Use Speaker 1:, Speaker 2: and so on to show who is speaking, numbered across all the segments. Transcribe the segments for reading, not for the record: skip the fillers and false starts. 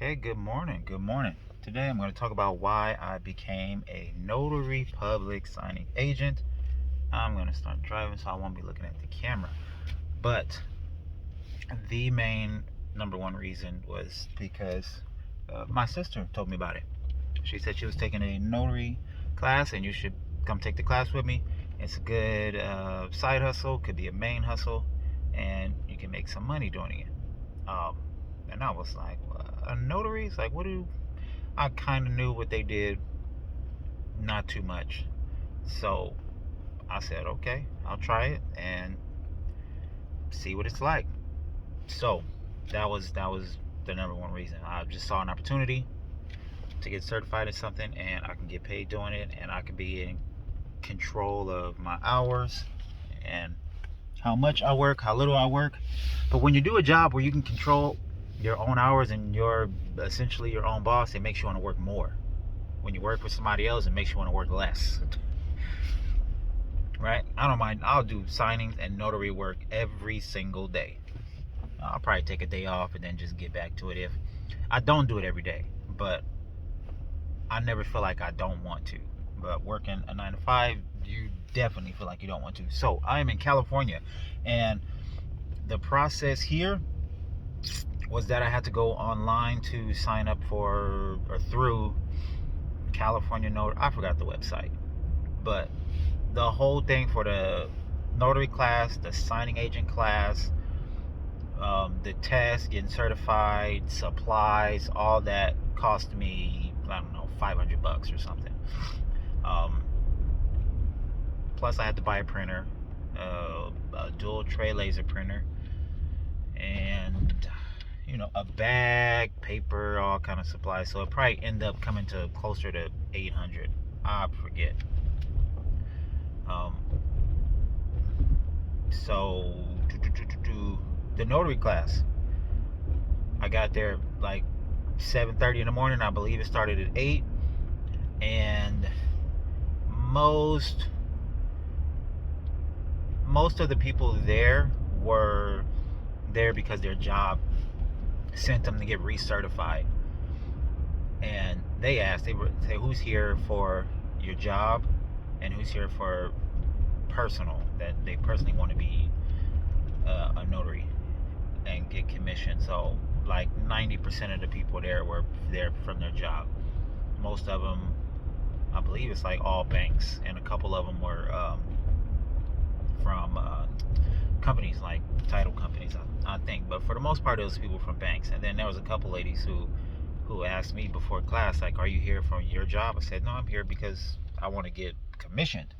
Speaker 1: Okay, good morning. Good morning. Today I'm going to talk about why I became a notary public signing agent. I'm going to start driving, so I won't be looking at the camera. But the main number one reason was because my sister told me about it. She said she was taking a notary class and you should come take the class with me. It's a good side hustle, could be a main hustle, and you can make some money doing it. And I was like, a notary? It's like, what do I kind of knew what they did, not too much. So I said, okay, I'll try it and see what it's like. So that was the number one reason. I just saw an opportunity to get certified in something, and I can get paid doing it, and I can be in control of my hours and how much I work, how little I work. But when you do a job where you can control your own hours and you're essentially your own boss, it makes you want to work more. When you work with somebody else, it makes you want to work less. Right? I don't mind. I'll do signings and notary work every single day. I'll probably take a day off and then just get back to it. If I don't do it every day, but I never feel like I don't want to. But working a 9 to 5, you definitely feel like you don't want to. So I am in California, and the process here was that I had to go online to sign up for or through California Notary. I forgot the website, but the whole thing for the notary class, the signing agent class, the test, getting certified, supplies, all that cost me, I don't know, $500 or something. Plus I had to buy a printer, a dual tray laser printer, and a bag, paper, all kind of supplies. So it probably ended up coming to closer to 800. I forget. So the notary class, I got there like 7:30 in the morning. I believe it started at 8, and most of the people there were there because their job sent them to get recertified. And they asked, they would say, who's here for your job and who's here for personal, that they personally want to be a notary and get commission. So like 90% of the people there were there from their job. Most of them, I believe it's like all banks, and a couple of them were from companies like title companies, I think. But for the most part, it was people from banks. And then there was a couple ladies who asked me before class, like, are you here from your job? I said, no, I'm here because I want to get commissioned.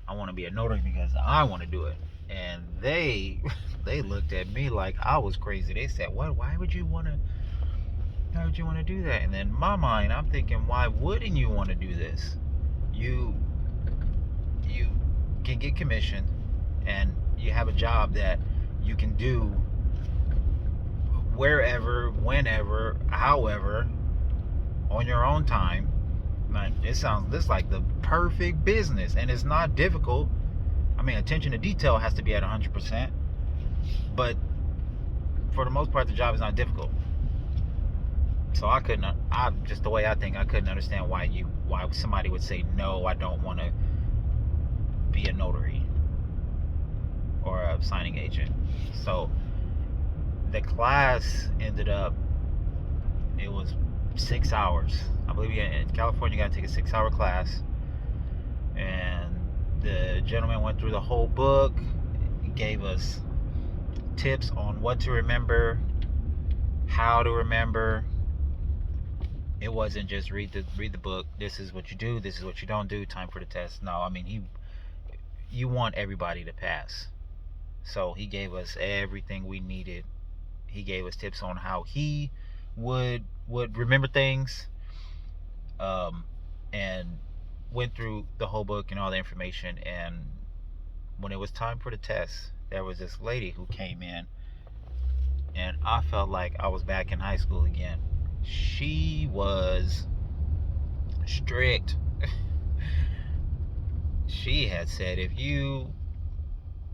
Speaker 1: I want to be a notary because I want to do it. And they looked at me like I was crazy. They said, what? Why would you want to do that? And then in my mind, I'm thinking, why wouldn't you want to do this? You can get commissioned, and you have a job that you can do wherever, whenever, however, on your own time. Man, this like the perfect business, and it's not difficult. I mean, attention to detail has to be at 100%, but for the most part, the job is not difficult. So just the way I think, I couldn't understand why somebody would say, no, I don't want to be a notary or a signing agent. So the class ended up, it was 6 hours. I believe in California you got to take a 6-hour class, and the gentleman went through the whole book, gave us tips on what to remember, how to remember. It wasn't just read the book, this is what you do, this is what you don't do, time for the test. No, I mean, you want everybody to pass. So he gave us everything we needed. He gave us tips on how he would remember things, and went through the whole book and all the information. And when it was time for the test, there was this lady who came in, and I felt like I was back in high school again. She was strict. She had said, if you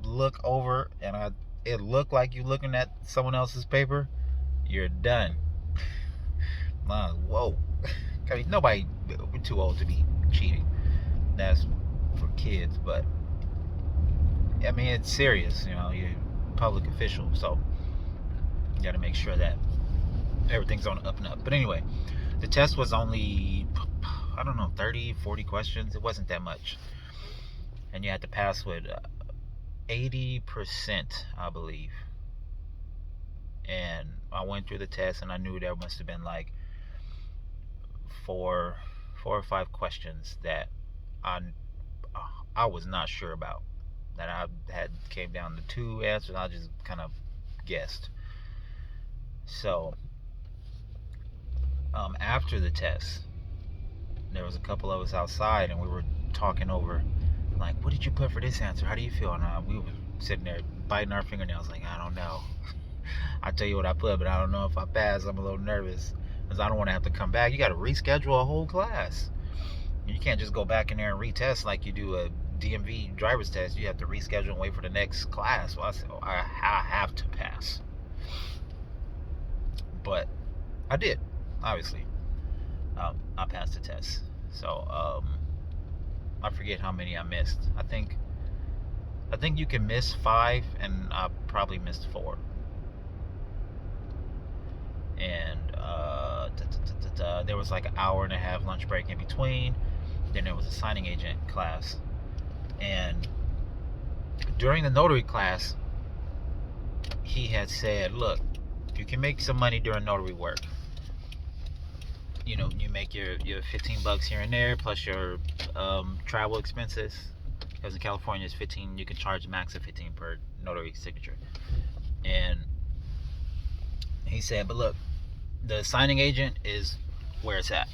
Speaker 1: look over and it looked like you looking at someone else's paper, you're done. Whoa. I mean, nobody, we're too old to be cheating. That's for kids, but I mean, it's serious. You're a public official, so you got to make sure that everything's on the up and up. But anyway, the test was only, I don't know, 30, 40 questions. It wasn't that much. And you had to pass with 80%, I believe. And I went through the test, and I knew there must have been like four or five questions that I I was not sure about. That I had came down to two answers. I just kind of guessed. So after the test, there was a couple of us outside, and we were talking over, like, what did you put for this answer? How do you feel? And we were sitting there biting our fingernails, like, I don't know. I tell you what I put, but I don't know if I pass. I'm a little nervous because I don't want to have to come back. You got to reschedule a whole class. You can't just go back in there and retest like you do a DMV driver's test. You have to reschedule and wait for the next class. Well, I said, I have to pass. But I did, obviously. I passed the test. So I forget how many I missed. I think you can miss 5, and I probably missed 4. And there was like an hour and a half lunch break in between. Then there was a signing agent class. And during the notary class, he had said, look, you can make some money during notary work. You make your $15 here and there, plus your travel expenses. Because in California it's 15, you can charge a max of 15 per notary signature. And he said, but look, the signing agent is where it's at.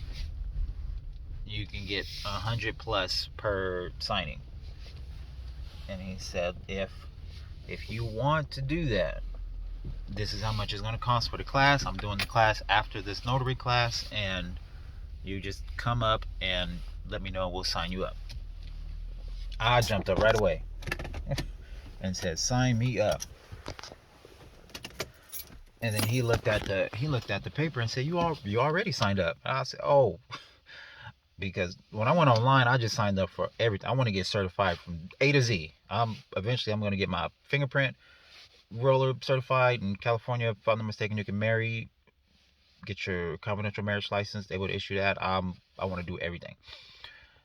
Speaker 1: You can get 100 plus per signing. And he said, if you want to do that, this is how much it's going to cost for the class. I'm doing the class after this notary class, and you just come up and let me know, we'll sign you up. I jumped up right away and said, sign me up. And then he looked at the paper and said, you already signed up. And I said, oh, because when I went online, I just signed up for everything. I want to get certified from A to Z. Eventually I'm going to get my fingerprint roller certified in California. If I'm not mistaken, you can get your confidential marriage license. They would issue that. I want to do everything.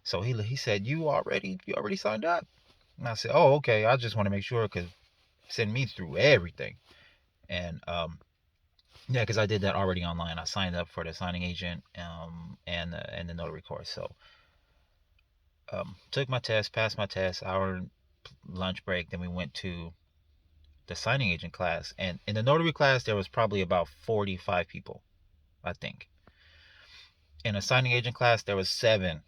Speaker 1: So he said, you already signed up. And I said, oh, okay. I just want to make sure, because send me through everything. And yeah, because I did that already online. I signed up for the signing agent and the notary course. So took my test, passed my test, hour lunch break. Then we went to the signing agent class. And in the notary class, there was probably about 45 people, I think. In a signing agent class, there was 7.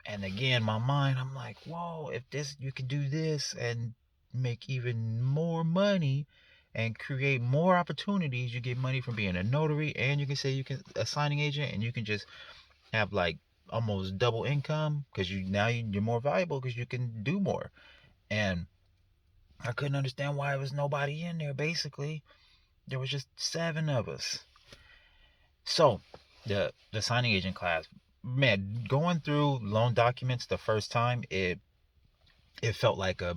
Speaker 1: And again, my mind, I'm like, whoa, if you can do this and make even more money and create more opportunities. You get money from being a notary, and you can say you can a signing agent, and you can just have like almost double income, because you're more valuable because you can do more. And I couldn't understand why there was nobody in there. Basically, there was just 7 of us. So the signing agent class, man, going through loan documents the first time, it felt like a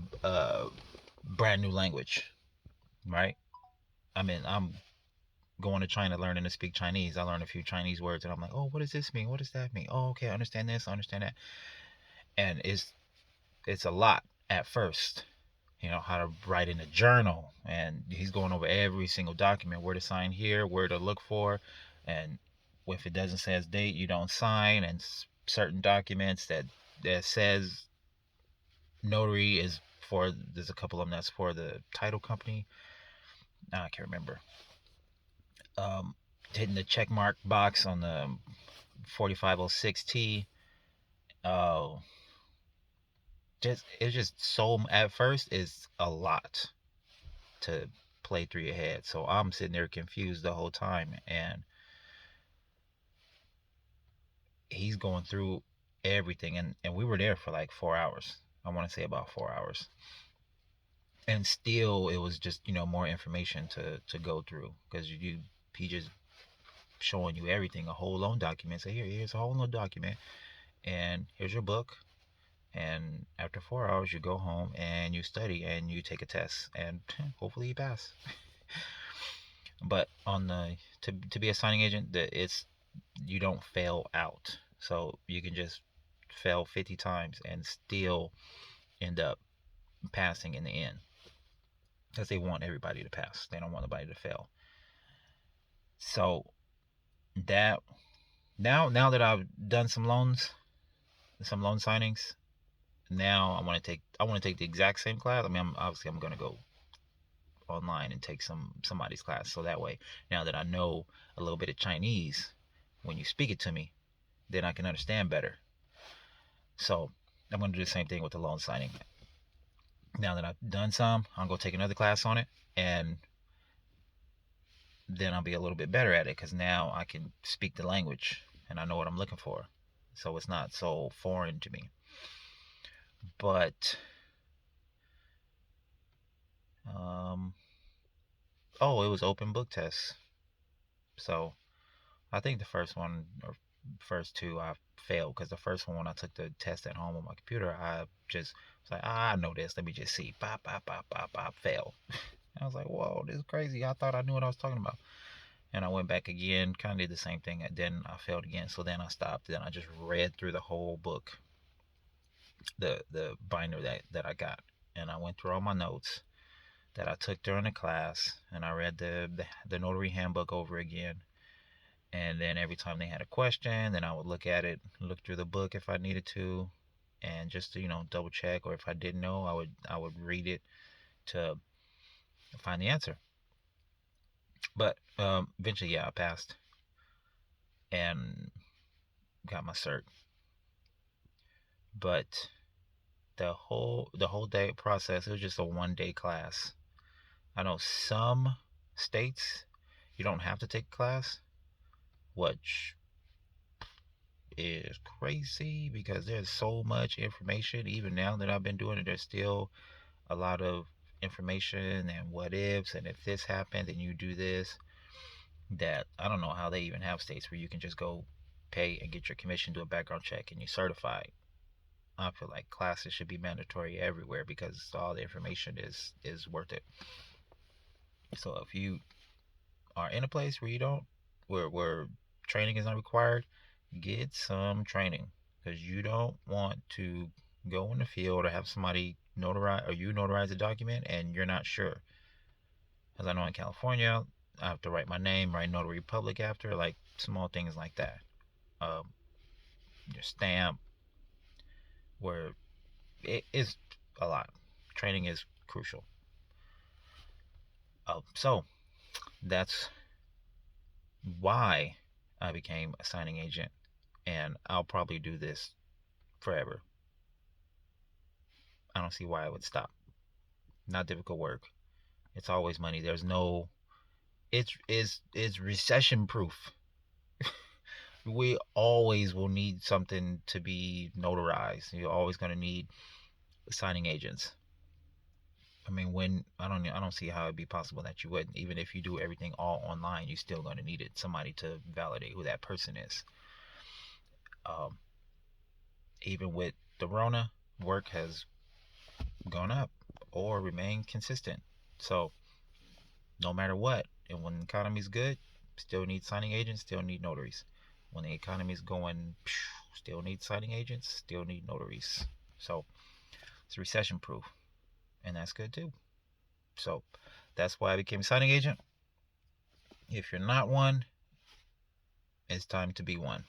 Speaker 1: brand new language, right? I mean, I'm going to China learning to speak Chinese. I learned a few Chinese words, and I'm like, oh, what does this mean? What does that mean? Oh, okay, I understand this, I understand that. And it's a lot at first, how to write in a journal. And he's going over every single document, where to sign here, where to look for, and if it doesn't say date, you don't sign. And certain documents that says notary is for, there's a couple of them that's for the title company. I can't remember. Hitting the check mark box on the 4506T. It's just so, at first it's a lot to play through your head. So I'm sitting there confused the whole time, and he's going through everything, and we were there for like 4 hours. I want to say about 4 hours. And still it was just, more information to go through, because he just showing you everything, a whole loan document. Say, here's a whole loan document, and here's your book. And after 4 hours, you go home and you study and you take a test, and hopefully you pass. But on the to be a signing agent, it's you don't fail out. So you can just fail 50 times and still end up passing in the end, because they want everybody to pass. They don't want anybody to fail. So that now that I've done some loan signings, now I want to take the exact same class. I mean, I'm going to go online and take somebody's class, so that way, now that I know a little bit of Chinese, when you speak it to me, then I can understand better. So I'm going to do the same thing with the loan signing. Now that I've done some, I'm going to take another class on it, and then I'll be a little bit better at it, because now I can speak the language and I know what I'm looking for, so it's not so foreign to me. But it was open book tests. So I think the first one or first two I failed, because the first one, when I took the test at home on my computer, I just was like, I know this, let me just see, pop, pop, pop, pop, pop, fail. I was like, whoa, this is crazy. I thought I knew what I was talking about. And I went back again, kind of did the same thing, and then I failed again. So then I stopped. Then I just read through the whole book, the binder that I got, and I went through all my notes that I took during the class, and I read the notary handbook over again. And then every time they had a question, then I would look at it, look through the book if I needed to, and just to, double check. Or if I didn't know, I would read it to find the answer. But eventually, yeah, I passed and got my cert. But the whole day process, it was just a 1 day class. I know some states you don't have to take a class, which is crazy, because there's so much information. Even now that I've been doing it, there's still a lot of information and what ifs, and if this happened and you do this, that I don't know how they even have states where you can just go pay and get your commission, do a background check, and you're certified. I feel like classes should be mandatory everywhere, because all the information is worth it. So if you are in a place where you don't where training is not required, get some training, because you don't want to go in the field or have somebody notarize, or you notarize a document and you're not sure. Because I know in California, I have to write my name, write notary public after, like small things like that. Your stamp, where it is a lot. Training is crucial. So that's why I became a signing agent, and I'll probably do this forever. I don't see why I would stop. Not difficult work. It's always money. There's no. It's recession proof. We always will need something to be notarized. You're always going to need signing agents. I mean, when I don't see how it'd be possible that you wouldn't. Even if you do everything all online, you're still going to need it. Somebody to validate who that person is. Um, Even with the Rona, work has gone up or remained consistent. So no matter what, and when the economy's good, still need signing agents, still need notaries. When the economy's going, still need signing agents, still need notaries. So it's recession proof, and that's good too. So that's why I became a signing agent. If you're not one, it's time to be one.